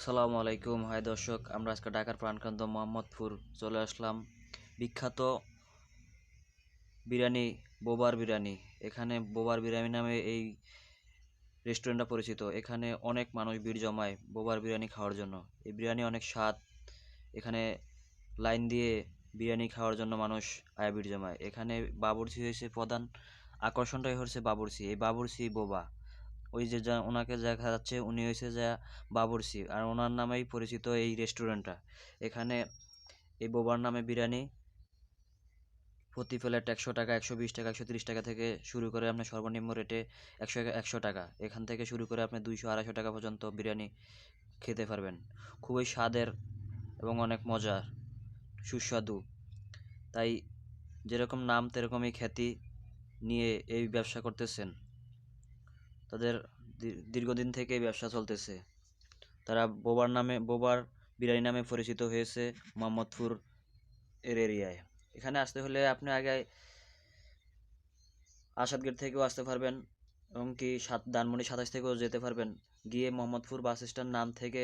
আসসালামু আলাইকুম। হাই দর্শক, আমরা আজকে ঢাকার প্রাণকেন্দ্র মোহাম্মদপুর চলে আসলাম। বিখ্যাত বিরিয়ানি, বোবার বিরিয়ানি। এখানে বোবার বিরিয়ানি নামে এই রেস্টুরেন্টটা পরিচিত। এখানে অনেক মানুষ ভিড় জমায় বোবার বিরিয়ানি খাওয়ার জন্য। এই বিরিয়ানি অনেক স্বাদ। এখানে লাইন দিয়ে বিরিয়ানি খাওয়ার জন্য মানুষ আয়া ভিড় জমায়। এখানে বাবুর্চি হয়েছে প্রধান আকর্ষণটাই হচ্ছে বাবুর্চি। এই বাবুর্চি বোবা, ওই যে যা ওনাকে দেখা যাচ্ছে উনি হয়েছে যা বাবুর্চি, আর ওনার নামেই পরিচিত এই রেস্টুরেন্টটা। এখানে এই বোবার নামে বিরিয়ানি প্রতি প্লেট 100 টাকা, 120 টাকা, 130 টাকা থেকে শুরু করে আপনার সর্বনিম্ন রেটে 100 টাকা। এখান থেকে শুরু করে আপনি 200-250 টাকা পর্যন্ত বিরিয়ানি খেতে পারবেন। খুবই স্বাদের এবং অনেক মজার, সুস্বাদু। তাই যেরকম নাম তেরকমই খ্যাতি নিয়ে এই ব্যবসা করতেছেন। তাদের দীর্ঘদিন থেকে এই ব্যবসা চলতেছে। তারা বোবার বিরিয়ানি নামে পরিচিত হয়েছে মোহাম্মদপুর এর এরিয়ায়। এখানে আসতে হলে আপনি আগে আসাদ গেট থেকেও আসতে পারবেন, এবং কি ধানমন্ডি 27 থেকেও যেতে পারবেন। গিয়ে মোহাম্মদপুর বাস স্ট্যান্ড নাম থেকে